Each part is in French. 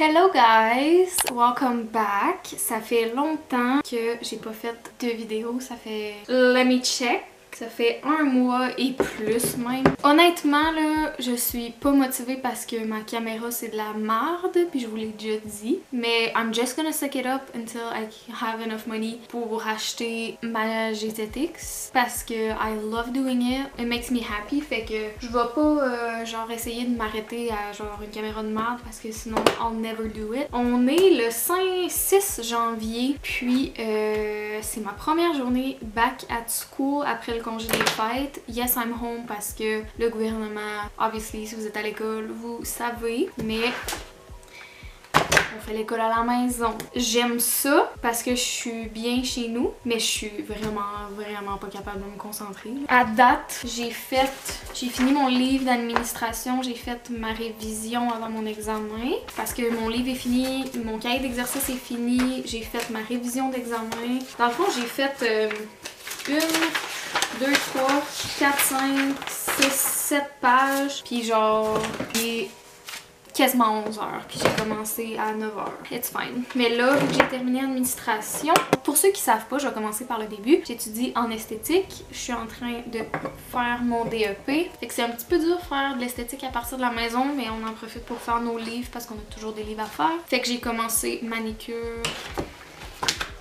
Hello guys! Welcome back! Ça fait longtemps que j'ai pas fait de vidéo, ça fait... Let me check! Ça fait 1 mois et plus même. Honnêtement là, je suis pas motivée parce que ma caméra c'est de la merde, puis je vous l'ai déjà dit. Mais I'm just gonna suck it up until I have enough money pour acheter ma GTX. Parce que I love doing it, it makes me happy. Fait que je vais pas genre essayer de m'arrêter à genre une caméra de merde parce que sinon I'll never do it. On est le 6 janvier, puis c'est ma première journée back at school après le congé des fêtes. Yes, I'm home parce que le gouvernement, obviously, si vous êtes à l'école, vous savez, mais on fait l'école à la maison. J'aime ça parce que je suis bien chez nous, mais je suis vraiment pas capable de me concentrer. À date, j'ai fini mon livre d'administration, j'ai fait ma révision avant mon examen parce que mon livre est fini, mon cahier d'exercice est fini, j'ai fait ma révision d'examen. Dans le fond, j'ai fait 1, 2, 3, 4, 5, 6, 7 pages, puis genre, puis quasiment 11 heures, puis j'ai commencé à 9 heures. It's fine. Mais là, vu que j'ai terminé administration, pour ceux qui savent pas, je vais commencer par le début. J'étudie en esthétique, je suis en train de faire mon DEP. Fait que c'est un petit peu dur de faire de l'esthétique à partir de la maison, mais on en profite pour faire nos livres parce qu'on a toujours des livres à faire. Fait que j'ai commencé manicure.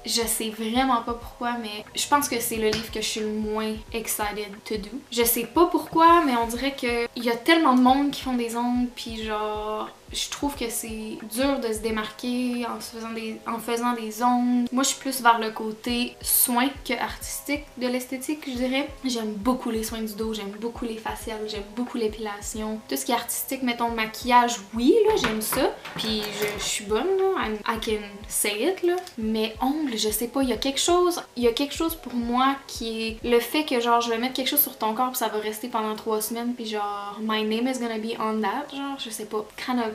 Je sais vraiment pas pourquoi, mais je pense que c'est le livre que je suis le moins excited to do. Je sais pas pourquoi, mais on dirait que il y a tellement de monde qui font des ongles, puis genre... Je trouve que c'est dur de se démarquer en faisant des ongles. Moi, je suis plus vers le côté soin que artistique de l'esthétique, je dirais. J'aime beaucoup les soins du dos, j'aime beaucoup les faciales, j'aime beaucoup l'épilation. Tout ce qui est artistique, mettons maquillage, oui, là, j'aime ça. Puis je suis bonne, là, I can say it, là. Mais ongles, je sais pas, il y a quelque chose pour moi qui est le fait que genre je vais mettre quelque chose sur ton corps puis ça va rester pendant 3 semaines puis genre my name is gonna be on that, genre, je sais pas, kind of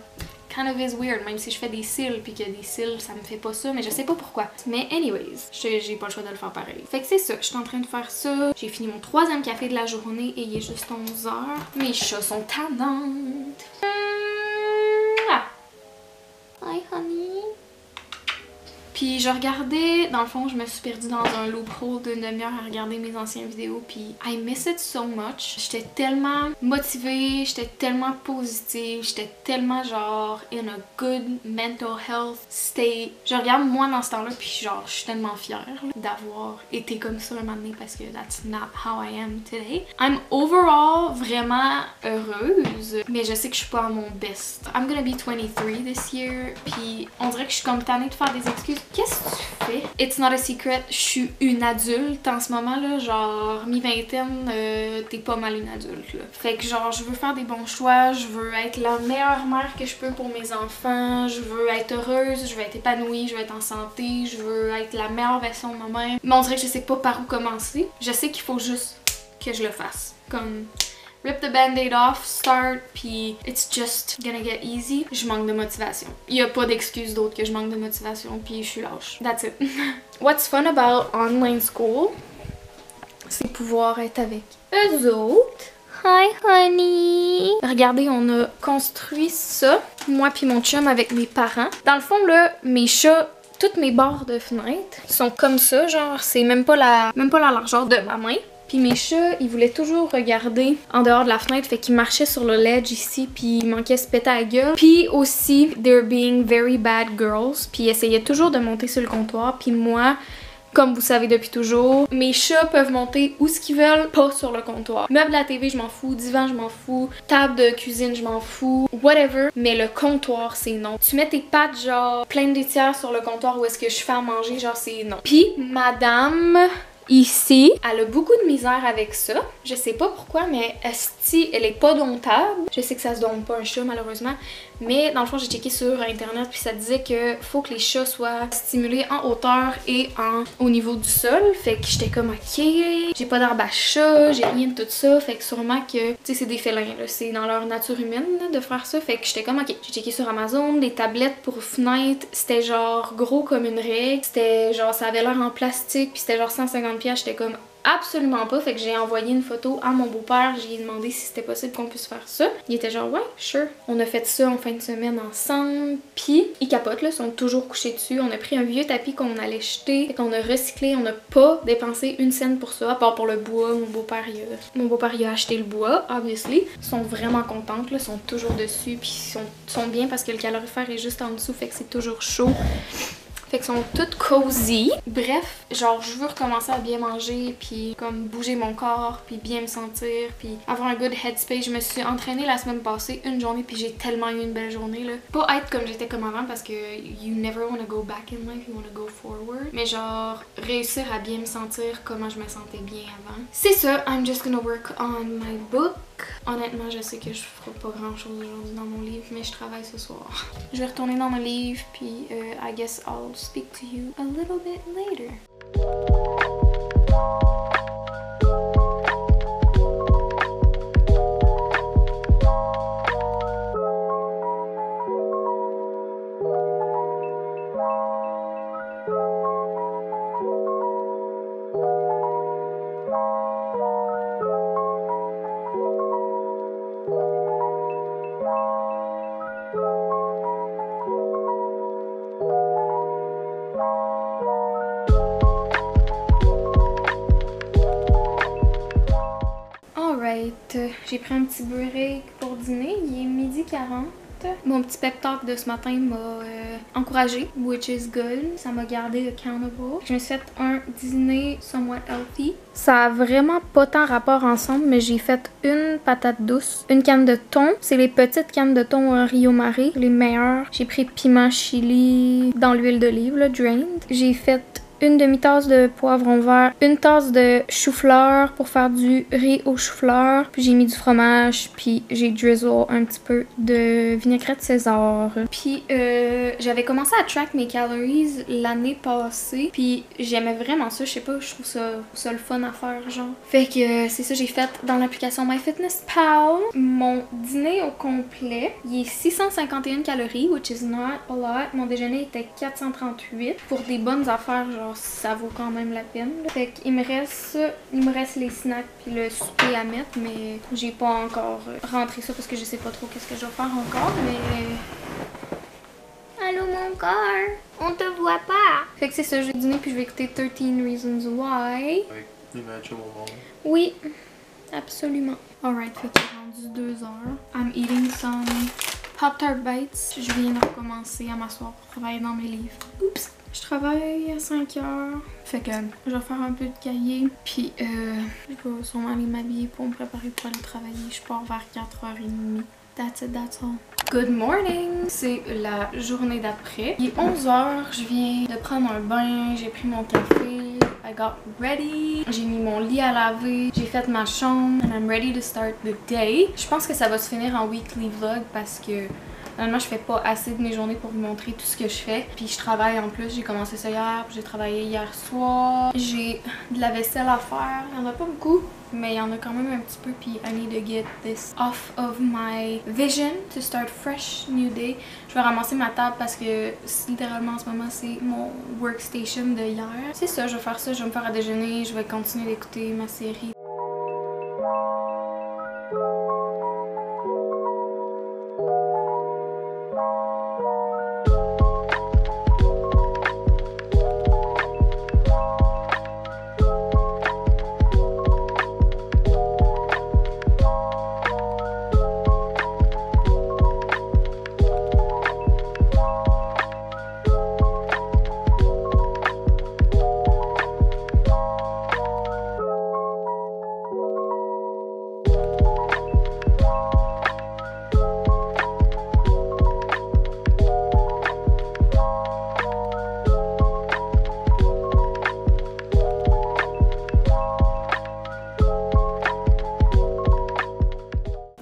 is weird, même si je fais des cils puis que des cils ça me fait pas ça, mais je sais pas pourquoi. Mais anyways, j'ai pas le choix de le faire pareil. Fait que c'est ça, je suis en train de faire ça. J'ai fini mon 3e café de la journée et il est juste 11 heures. Mes chats sont tannantes. Hi honey. Puis je regardais, dans le fond, je me suis perdue dans un loophole d'une demi-heure à regarder mes anciennes vidéos, puis I miss it so much. J'étais tellement motivée, j'étais tellement positive, j'étais tellement genre in a good mental health state. Je regarde moi dans ce temps-là, puis genre je suis tellement fière d'avoir été comme ça un moment donné parce que that's not how I am today. I'm overall vraiment heureuse, mais je sais que je suis pas à mon best. I'm gonna be 23 this year, puis on dirait que je suis comme tannée de faire des excuses. Qu'est-ce que tu fais? It's not a secret, je suis une adulte en ce moment là, genre mi-vingtaine, t'es pas mal une adulte là. Fait que genre je veux faire des bons choix, je veux être la meilleure mère que je peux pour mes enfants, je veux être heureuse, je veux être épanouie, je veux être en santé, je veux être la meilleure version de moi-même. Mais on dirait que je sais pas par où commencer. Je sais qu'il faut juste que je le fasse. Comme... rip the band-aid off, start, puis it's just gonna get easy. Je manque de motivation. Il y a pas d'excuse d'autre que je manque de motivation, puis je suis lâche. That's it. What's fun about online school, c'est pouvoir être avec eux autres. Hi honey! Regardez, on a construit ça, moi puis mon chum avec mes parents. Dans le fond là, mes chats, toutes mes barres de fenêtre sont comme ça, genre c'est même pas la largeur de ma main. Puis mes chats, ils voulaient toujours regarder en dehors de la fenêtre, fait qu'ils marchaient sur le ledge ici, puis ils manquaient se péter à la gueule. Puis aussi, they're being very bad girls, puis ils essayaient toujours de monter sur le comptoir, puis moi... Comme vous savez depuis toujours, mes chats peuvent monter où ce qu'ils veulent, pas sur le comptoir. Meuble à TV, je m'en fous. Divan, je m'en fous. Table de cuisine, je m'en fous. Whatever. Mais le comptoir, c'est non. Tu mets tes pattes, genre, pleines de tiers sur le comptoir où est-ce que je fais à manger, genre, c'est non. Puis, madame... Ici, elle a beaucoup de misère avec ça. Je sais pas pourquoi, mais esti, elle est pas domptable. Je sais que ça se dompte pas un chat malheureusement, mais dans le fond j'ai checké sur internet puis ça disait que faut que les chats soient stimulés en hauteur et au niveau du sol. Fait que j'étais comme ok, j'ai pas d'arbre à chat, j'ai rien de tout ça. Fait que sûrement que, tu sais, c'est des félins, c'est dans leur nature humaine là, de faire ça. Fait que j'étais comme ok, j'ai checké sur Amazon, des tablettes pour fenêtre, c'était genre gros comme une règle. C'était genre, ça avait l'air en plastique puis c'était genre 150$. J'étais comme absolument pas. Fait que j'ai envoyé une photo à mon beau-père. J'ai demandé si c'était possible qu'on puisse faire ça. Il était genre, ouais, sure. On a fait ça en fin de semaine ensemble. Puis, ils capotent, là, ils sont toujours couchés dessus. On a pris un vieux tapis qu'on allait jeter. Fait qu'on a recyclé. On n'a pas dépensé une scène pour ça, à part pour le bois. Mon beau-père, il a acheté le bois, obviously. Ils sont vraiment contentes, là. Ils sont toujours dessus. Puis, ils sont bien parce que le calorifère est juste en dessous. Fait que c'est toujours chaud. Fait qu'ils sont toutes cozy. Bref, genre je veux recommencer à bien manger, puis comme bouger mon corps, puis bien me sentir, puis avoir un good headspace. Je me suis entraînée la semaine passée une journée, puis j'ai tellement eu une belle journée là. Pas être comme j'étais comme avant parce que you never wanna go back in life, you wanna go forward. Mais genre réussir à bien me sentir comment je me sentais bien avant. C'est ça, I'm just gonna work on my book. Honnêtement, je sais que je ferai pas grand chose aujourd'hui dans mon livre, mais je travaille ce soir. Je vais retourner dans mon livre, puis I guess I'll speak to you a little bit later. J'ai pris un petit break pour dîner, il est 12h40. Mon petit pep talk de ce matin m'a encouragée, which is good. Ça m'a gardé accountable. Je me suis fait un dîner somewhat healthy. Ça a vraiment pas tant rapport ensemble, mais j'ai fait une patate douce, une canne de thon. C'est les petites cannes de thon Rio Mare, les meilleures. J'ai pris piment chili dans l'huile d'olive, là, drained. J'ai fait une demi-tasse de poivron vert, une tasse de chou-fleur pour faire du riz au chou-fleur, puis j'ai mis du fromage, puis j'ai drizzle un petit peu de vinaigrette César. Puis j'avais commencé à track mes calories l'année passée, puis j'aimais vraiment ça, je sais pas, je trouve ça le fun à faire genre. Fait que c'est ça j'ai fait dans l'application MyFitnessPal. Mon dîner au complet, il est 651 calories, which is not a lot. Mon déjeuner était 438 pour des bonnes affaires genre ça vaut quand même la peine. Fait qu'il me reste les snacks puis le souper à mettre, mais j'ai pas encore rentré ça parce que je sais pas trop qu'est-ce que je vais faire encore, mais... Allô mon cœur, on te voit pas. Fait que c'est ça, je vais dîner puis je vais écouter 13 Reasons Why. Avec les matchs au moment. Oui, absolument. Alright, fait qu'il est rendu 2h. I'm eating some Pop-Tart Bites. Je viens de recommencer à m'asseoir pour travailler dans mes livres. Oups! Je travaille à 5h. Fait que je vais faire un peu de cahier. Puis je vais sûrement aller m'habiller pour me préparer pour aller travailler. Je pars vers 4h30. That's it, that's all. Good morning! C'est la journée d'après. Il est 11h. Je viens de prendre un bain. J'ai pris mon café. I got ready. J'ai mis mon lit à laver. J'ai fait ma chambre. And I'm ready to start the day. Je pense que ça va se finir en weekly vlog parce que normalement, je fais pas assez de mes journées pour vous montrer tout ce que je fais. Puis je travaille en plus. J'ai commencé ça hier, puis j'ai travaillé hier soir. J'ai de la vaisselle à faire. Il y en a pas beaucoup, mais il y en a quand même un petit peu. Puis I need to get this off of my vision to start fresh new day. Je vais ramasser ma table parce que littéralement en ce moment, c'est mon workstation de hier. C'est ça, je vais faire ça. Je vais me faire à déjeuner. Je vais continuer d'écouter ma série.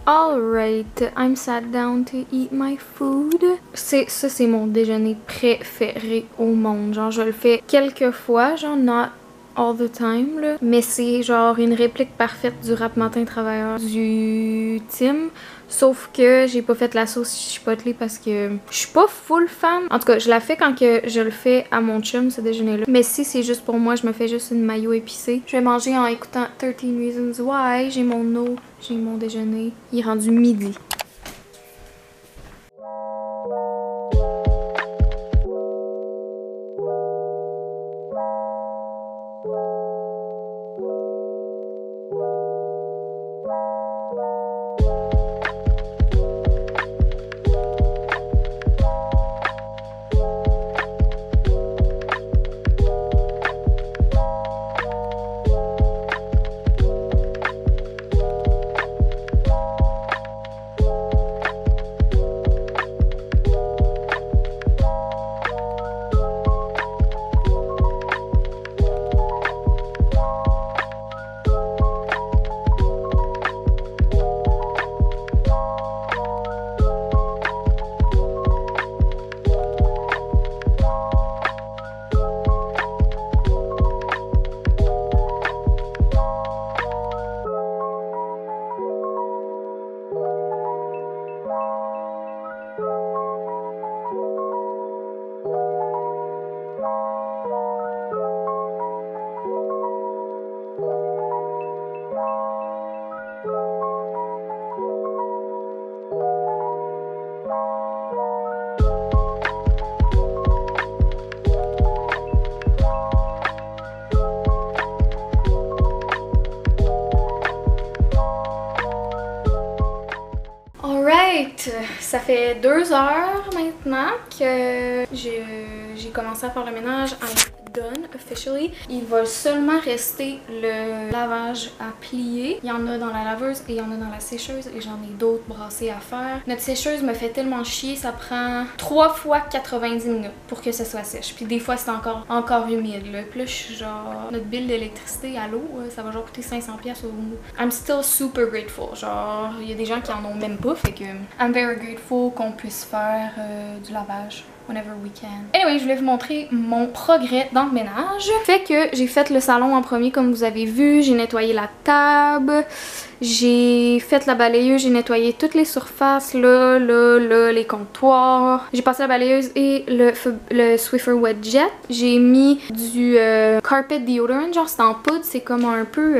Alright, I'm sat down to eat my food. Ça, c'est mon déjeuner préféré au monde. Genre, je le fais quelques fois, genre not all the time là. Mais c'est genre une réplique parfaite du Rap Matin Travailleur du Tim. Sauf que j'ai pas fait la sauce chipotle parce que je suis pas full fan. En tout cas, je la fais quand que je le fais à mon chum, ce déjeuner-là. Mais si c'est juste pour moi, je me fais juste une mayo épicée. Je vais manger en écoutant 13 Reasons Why. J'ai mon eau, j'ai mon déjeuner. Il est rendu midi. Ça fait 2 heures maintenant que j'ai commencé à faire le ménage. I'm done officially. Il va seulement rester le lavage à plier. Il y en a dans la laveuse et il y en a dans la sécheuse et j'en ai d'autres brassées à faire. Notre sécheuse me fait tellement chier, ça prend 3 fois 90 minutes pour que ce soit sèche. Puis des fois c'est encore humide là. Puis là je suis genre, notre bill d'électricité à l'eau, ça va genre coûter 500$ au mois. I'm still super grateful. Genre, il y a des gens qui en ont même pas, fait que I'm very grateful qu'on puisse faire du lavage whenever we can. Anyway, je voulais vous montrer mon progrès dans le ménage. Fait que j'ai fait le salon en premier comme vous avez vu, j'ai nettoyé la table, j'ai fait la balayeuse, j'ai nettoyé toutes les surfaces, là, les comptoirs. J'ai passé la balayeuse et le Swiffer Wet Jet. J'ai mis du carpet deodorant, genre c'est en poudre, c'est comme un peu...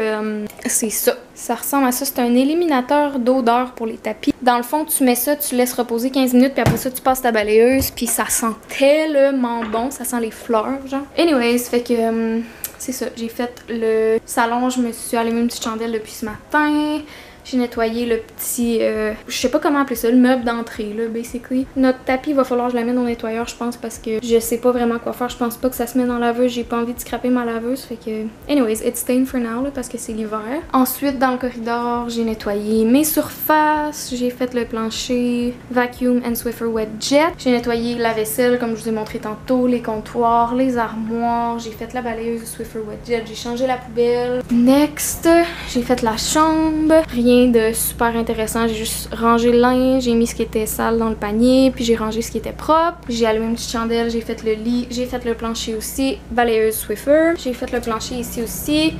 c'est ça. Ça ressemble à ça, c'est un éliminateur d'odeur pour les tapis. Dans le fond, tu mets ça, tu laisses reposer 15 minutes, puis après ça, tu passes ta balayeuse, puis ça sent tellement bon, ça sent les fleurs, genre. Anyways, fait que c'est ça, j'ai fait le salon, je me suis allumé une petite chandelle depuis ce matin. J'ai nettoyé le petit, je sais pas comment appeler ça, le meuble d'entrée là, basically. Notre tapis, il va falloir que je l'amène au nettoyeur, je pense, parce que je sais pas vraiment quoi faire. Je pense pas que ça se met dans la laveuse, j'ai pas envie de scraper ma laveuse, fait que... Anyways, it's staying for now, là, parce que c'est l'hiver. Ensuite, dans le corridor, j'ai nettoyé mes surfaces, j'ai fait le plancher, vacuum and Swiffer Wet Jet. J'ai nettoyé la vaisselle, comme je vous ai montré tantôt, les comptoirs, les armoires, j'ai fait la balayeuse Swiffer Wet Jet, j'ai changé la poubelle. Next, j'ai fait la chambre, rien de super intéressant, j'ai juste rangé le linge, j'ai mis ce qui était sale dans le panier, puis j'ai rangé ce qui était propre. J'ai allumé une petite chandelle, j'ai fait le lit, j'ai fait le plancher aussi, balayeuse Swiffer, j'ai fait le plancher ici aussi.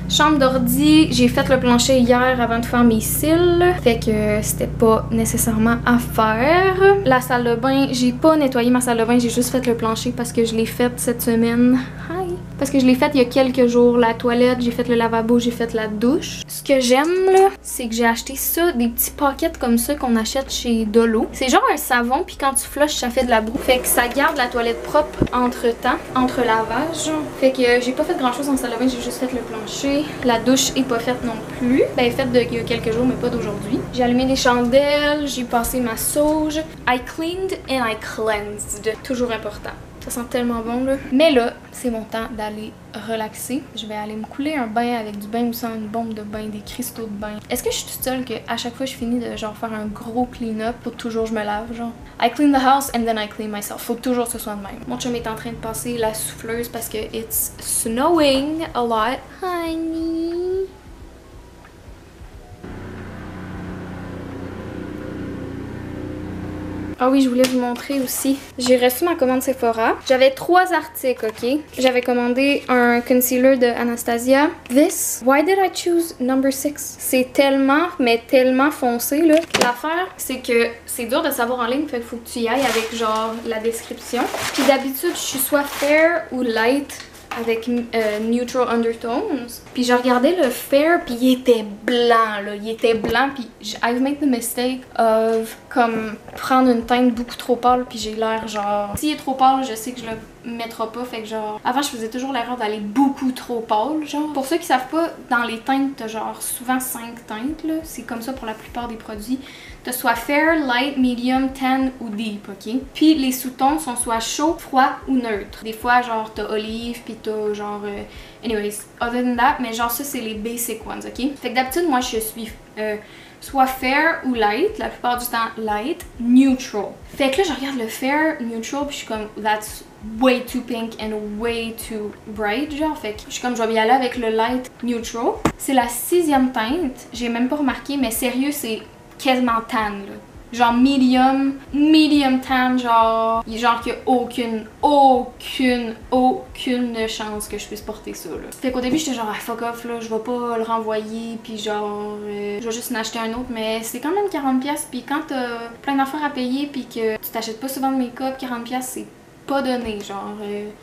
Chambre d'ordi, j'ai fait le plancher hier avant de faire mes cils, fait que c'était pas nécessairement à faire. La salle de bain, j'ai pas nettoyé ma salle de bain, j'ai juste fait le plancher parce que je l'ai faite cette semaine. Hi! Parce que je l'ai faite il y a quelques jours. La toilette, j'ai fait le lavabo, j'ai fait la douche. Ce que j'aime là, c'est que j'ai acheté ça, des petits paquets comme ça qu'on achète chez Dolo. C'est genre un savon, puis quand tu flushes, ça fait de la boue. Fait que ça garde la toilette propre entre-temps, entre lavage. Fait que j'ai pas fait grand chose en salle de bain, j'ai juste fait le plancher. La douche est pas faite non plus. Ben, elle est faite il y a quelques jours, mais pas d'aujourd'hui. J'ai allumé des chandelles, j'ai passé ma sauge. I cleaned and I cleansed. Toujours important. Ça sent tellement bon là. Mais là, c'est mon temps d'aller relaxer. Je vais aller me couler un bain avec du bain moussant, une bombe de bain, des cristaux de bain. Est-ce que je suis toute seule que à chaque fois je finis de genre faire un gros clean-up, faut toujours je me lave genre? I clean the house and then I clean myself. Faut toujours que ce soit de même. Mon chum est en train de passer la souffleuse parce que it's snowing a lot. Honey. Ah oui, je voulais vous montrer aussi. J'ai reçu ma commande Sephora. J'avais 3 articles, ok? J'avais commandé un concealer de Anastasia. This, why did I choose number 6? C'est tellement, mais tellement foncé, là. L'affaire, c'est que c'est dur de savoir en ligne, fait qu'il faut que tu y ailles avec, genre, la description. Puis d'habitude, je suis soit fair ou light avec neutral undertones. Puis je regardais le fair, puis il était blanc, là. Il était blanc, puis I've made the mistake of, comme, prendre une teinte beaucoup trop pâle, puis j'ai l'air, genre... S'il est trop pâle, je sais que je le mettrai pas, fait que, genre... Avant, je faisais toujours l'erreur d'aller beaucoup trop pâle, genre. Pour ceux qui savent pas, dans les teintes, t'as, genre, souvent 5 teintes, là. C'est comme ça pour la plupart des produits. T'as soit fair, light, medium, tan ou deep, ok? Puis les sous-tons sont soit chaud, froid ou neutre. Des fois, genre, t'as olive, puis t'as, genre... anyways, other than that, mais genre, ça, c'est les basic ones, ok? Fait que d'habitude, moi, je suis soit fair ou light, la plupart du temps light, neutral. Fait que là, je regarde le fair, neutral, puis je suis comme, that's way too pink and way too bright, genre. Fait que je suis comme, je vais y aller avec le light, neutral. C'est la 6e teinte, j'ai même pas remarqué, mais sérieux, c'est quasiment tan, là. Genre medium tan, genre qu'il n'y a aucune chance que je puisse porter ça, là. Fait qu'au début, j'étais genre, ah, fuck off, là, je vais pas le renvoyer, puis genre, je vais juste en acheter un autre, mais c'est quand même 40$, puis quand t'as plein d'affaires à payer, puis que tu t'achètes pas souvent de make-up, 40$, c'est pas donné, genre,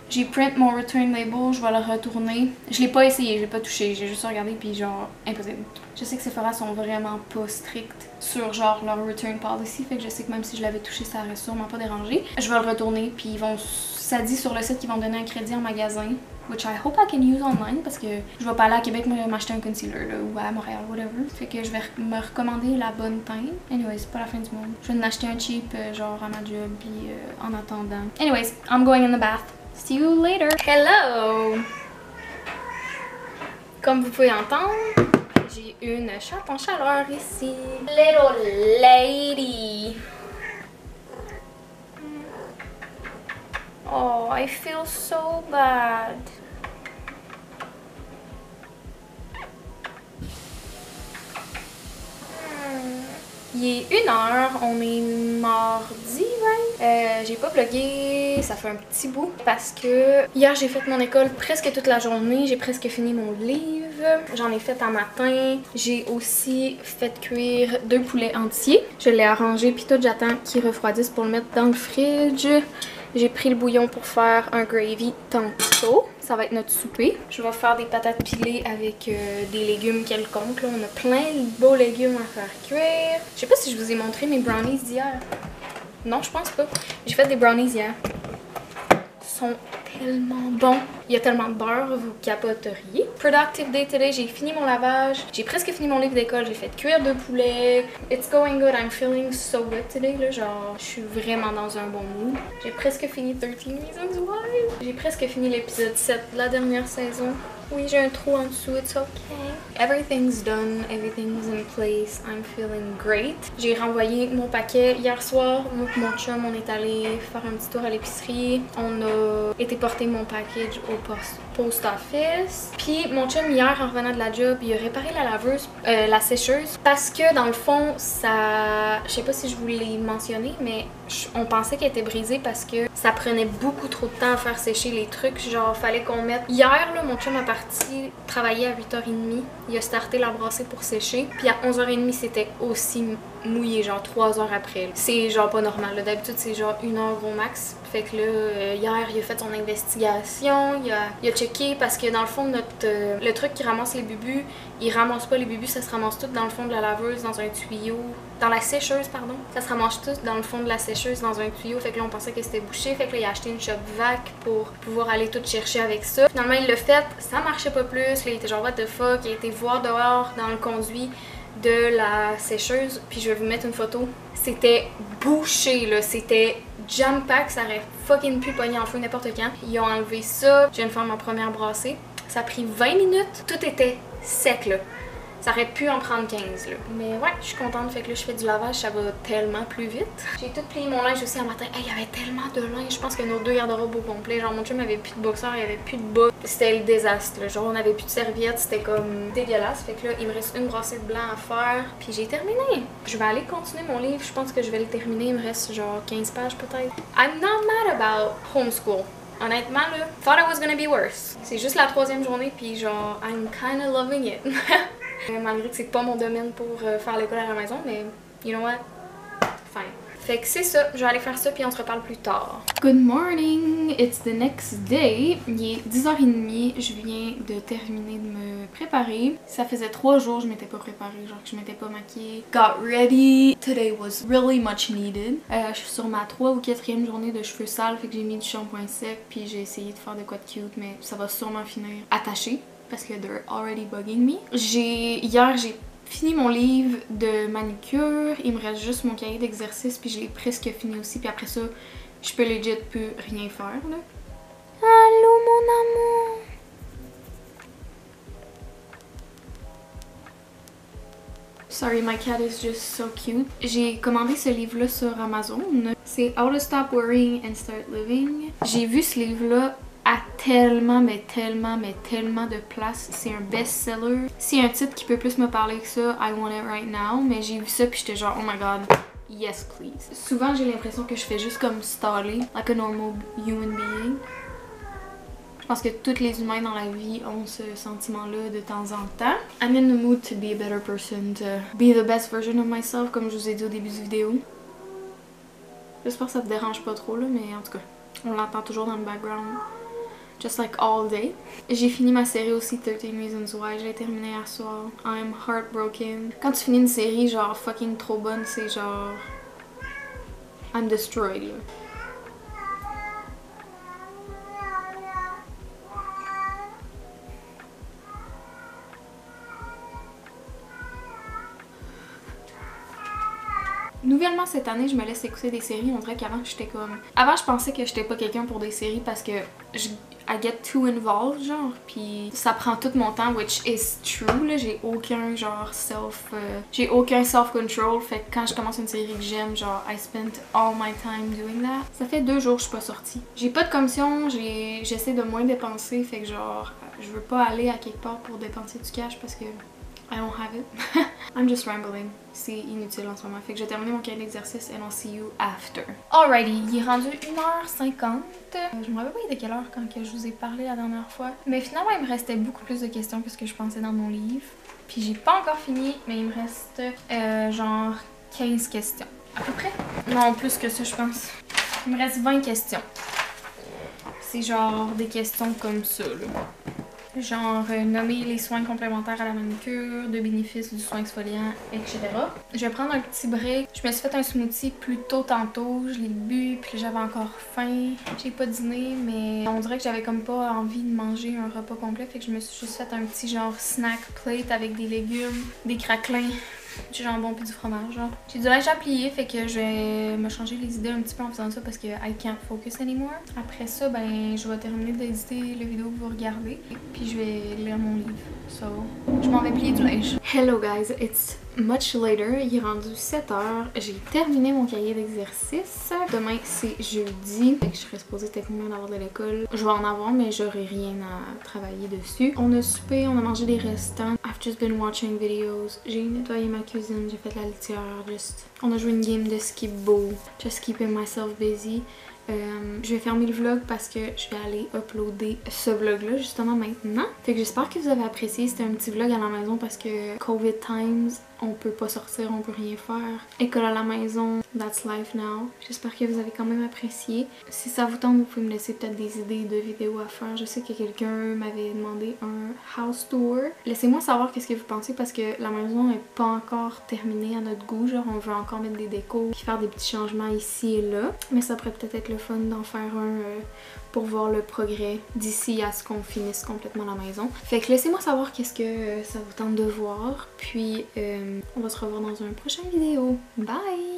j'ai print mon return label, je vais le retourner. Je l'ai pas essayé, j'ai pas touché, j'ai juste regardé, puis genre, impossible. Je sais que Sephora sont vraiment pas strictes sur genre leur return policy, fait que je sais que même si je l'avais touché, ça aurait sûrement pas dérangé. Je vais le retourner, puis ils vont, ça dit sur le site qu'ils vont donner un crédit en magasin, which I hope I can use online, parce que je vais pas aller à Québec m'acheter un concealer, là, ou à Montréal, whatever. Fait que je vais me recommander la bonne teinte. Anyways, c'est pas la fin du monde. Je vais en acheter un cheap, genre à ma job, puis en attendant. Anyways, I'm going in the bath. See you later. Hello! Comme vous pouvez entendre, j'ai une chatte en chaleur ici. Little lady. Oh, I feel so bad. Il est 1h, on est mardi, right? J'ai pas vlogué, ça fait un petit bout parce que hier j'ai fait mon école presque toute la journée, j'ai presque fini mon livre, j'en ai fait un matin, j'ai aussi fait cuire 2 poulets entiers, je l'ai arrangé puis tout, j'attends qu'ils refroidissent pour le mettre dans le fridge. J'ai pris le bouillon pour faire un gravy tantôt. Ça va être notre souper. Je vais faire des patates pilées avec des légumes quelconques. Là, on a plein de beaux légumes à faire cuire. Je sais pas si je vous ai montré mes brownies d'hier. Non, je pense pas. J'ai fait des brownies hier. Ils sont tellement bons. Il y a tellement de beurre, vous capoteriez. Productive day today, j'ai fini mon lavage. J'ai presque fini mon livre d'école. J'ai fait cuire 2 poulets. It's going good. I'm feeling so good today. Là, genre, je suis vraiment dans un bon mood. J'ai presque fini 13 Reasons Why. J'ai presque fini l'épisode 7 de la dernière saison. Oui, j'ai un trou en dessous, it's okay. Everything's done, everything's in place, I'm feeling great. J'ai renvoyé mon paquet hier soir. Moi et mon chum, on est allé faire un petit tour à l'épicerie. On a été porter mon package au post office. Puis mon chum, hier, en revenant de la job, il a réparé la laveuse, la sécheuse. Parce que dans le fond, ça... Je sais pas si je vous l'ai mentionné, mais on pensait qu'elle était brisée parce que ça prenait beaucoup trop de temps à faire sécher les trucs. Genre, fallait qu'on mette... Hier, là, mon chum a parti travailler à 8h30. Il a starté la brassée pour sécher. Puis à 11h30, c'était aussi mouillé, genre 3 heures après. C'est genre pas normal. D'habitude, c'est genre 1 heure gros max. Fait que là, hier, il a fait son investigation. Il a checké parce que dans le fond, le truc qui ramasse les bubus, il ramasse pas les bubus, ça se ramasse tout dans le fond de la laveuse, dans un tuyau. Dans la sécheuse, pardon. Ça se ramasse tout dans le fond de la sécheuse, dans un tuyau. Fait que là, on pensait que c'était bouché. Fait que là, il a acheté une shop vac pour pouvoir aller tout chercher avec ça. Finalement, il l'a fait. Ça marchait pas plus. Là, il était genre, what the fuck. Il a été voir dehors dans le conduit de la sécheuse. Puis je vais vous mettre une photo. C'était bouché, là. C'était jam-pack. Ça aurait fucking pu pogner en feu n'importe quand. Ils ont enlevé ça. Je viens de faire ma première brassée. Ça a pris 20 minutes. Tout était sec, là. Ça aurait pu en prendre 15 là. Mais ouais, je suis contente. Fait que là, je fais du lavage, ça va tellement plus vite. J'ai tout plié mon linge aussi un matin. Hey, il y avait tellement de linge. Je pense que nos 2 garde-robes au complet. Genre, mon chum avait plus de boxeurs, il y avait plus de bas. C'était le désastre. Là. Genre, on avait plus de serviettes. C'était comme dégueulasse. Fait que là, il me reste une brassée de blanc à faire. Puis j'ai terminé. Je vais aller continuer mon livre. Je pense que je vais le terminer. Il me reste genre 15 pages peut-être. I'm not mad about homeschool. Honnêtement, là, thought it was gonna be worse. C'est juste la 3e journée, puis genre, I'm kinda loving it. Malgré que c'est pas mon domaine pour faire l'école à la maison, mais you know what? Fine. Fait que c'est ça, je vais aller faire ça puis on se reparle plus tard. Good morning, it's the next day. Il est 10h30, je viens de terminer de me préparer. Ça faisait 3 jours que je m'étais pas préparée, genre que je m'étais pas maquillée. Got ready, today was really much needed. Je suis sur ma 3 ou 4e journée de cheveux sales, fait que j'ai mis du shampoing sec puis j'ai essayé de faire de quoi de cute, mais ça va sûrement finir attaché parce que they're already bugging me. Hier j'ai fini mon livre de manucure, il me reste juste mon cahier d'exercice puis je l'ai presque fini aussi puis après ça je peux legit plus rien faire là. Allô mon amour! Sorry, my cat is just so cute. J'ai commandé ce livre-là sur Amazon. C'est How to Stop Worrying and Start Living. J'ai vu ce livre-là à tellement de places. C'est un best-seller. S'il y a un titre qui peut plus me parler que ça, I want it right now. Mais j'ai vu ça puis j'étais genre, oh my god, yes please. Souvent j'ai l'impression que je fais juste comme staller, like a normal human being. Je pense que tous les humains dans la vie ont ce sentiment-là de temps en temps. I'm in the mood to be a better person, to be the best version of myself, comme je vous ai dit au début de vidéo. J'espère que ça te dérange pas trop là, mais en tout cas, on l'entend toujours dans le background. Just like all day. J'ai fini ma série aussi, 13 Reasons Why. Je l'ai terminée hier soir. I'm heartbroken. Quand tu finis une série genre fucking trop bonne, c'est genre... I'm destroyed là. Nouvellement cette année, je me laisse écouter des séries. On dirait qu'avant j'étais comme... Avant je pensais que j'étais pas quelqu'un pour des séries parce que I get too involved genre. Puis ça prend tout mon temps, which is true là. J'ai aucun genre j'ai aucun self-control. Fait que quand je commence une série que j'aime, genre I spent all my time doing that. Ça fait 2 jours que je suis pas sortie. J'ai pas de commission, j'essaie de moins dépenser. Fait que genre je veux pas aller à quelque part pour dépenser du cash parce que I don't have it. I'm just rambling. C'est inutile en ce moment. Fait que j'ai terminé mon cahier d'exercice and I'll see you after. Alrighty, il est rendu 1h50. Je me rappelle pas de quelle heure quand que je vous ai parlé la dernière fois. Mais finalement, il me restait beaucoup plus de questions que ce que je pensais dans mon livre. Puis j'ai pas encore fini, mais il me reste genre 15 questions. À peu près? Non, plus que ça, je pense. Il me reste 20 questions. C'est genre des questions comme ça, là. Genre nommer les soins complémentaires à la manucure, de bénéfices du soin exfoliant, etc. Je vais prendre un petit break. Je me suis fait un smoothie plus tôt tantôt, je l'ai bu, puis j'avais encore faim. J'ai pas dîné, mais on dirait que j'avais comme pas envie de manger un repas complet, fait que je me suis juste fait un petit genre snack plate avec des légumes, des craquelins, du jambon puis du fromage genre. J'ai du linge à plier, fait que je vais me changer les idées un petit peu en faisant ça parce que I can't focus anymore. Après ça, ben je vais terminer d'éditer la vidéo que vous regardez puis je vais lire mon livre. So, je m'en vais plier du linge. Hello guys, it's much later. Il est rendu 7h. J'ai terminé mon cahier d'exercice. Demain c'est jeudi, fait que je serais supposée techniquement d'avoir de l'école. Je vais en avoir mais j'aurai rien à travailler dessus. On a soupé, on a mangé des restants. I've just been watching videos. J'ai nettoyé ma cuisine, j'ai fait la litière, on a joué une game de skip-bo, just keeping myself busy. Je vais fermer le vlog parce que je vais aller uploader ce vlog-là justement maintenant. Fait que j'espère que vous avez apprécié. C'était un petit vlog à la maison parce que COVID times, on peut pas sortir, on peut rien faire. École à la maison, that's life now. J'espère que vous avez quand même apprécié. Si ça vous tente, vous pouvez me laisser peut-être des idées de vidéos à faire. Je sais que quelqu'un m'avait demandé un house tour. Laissez-moi savoir qu'est-ce que vous pensez parce que la maison est pas encore terminée à notre goût. Genre on veut encore mettre des décos puis faire des petits changements ici et là. Mais ça pourrait peut-être être le fun d'en faire un pour voir le progrès d'ici à ce qu'on finisse complètement la maison. Fait que laissez-moi savoir qu'est-ce que ça vous tente de voir. Puis on va se revoir dans une prochaine vidéo. Bye!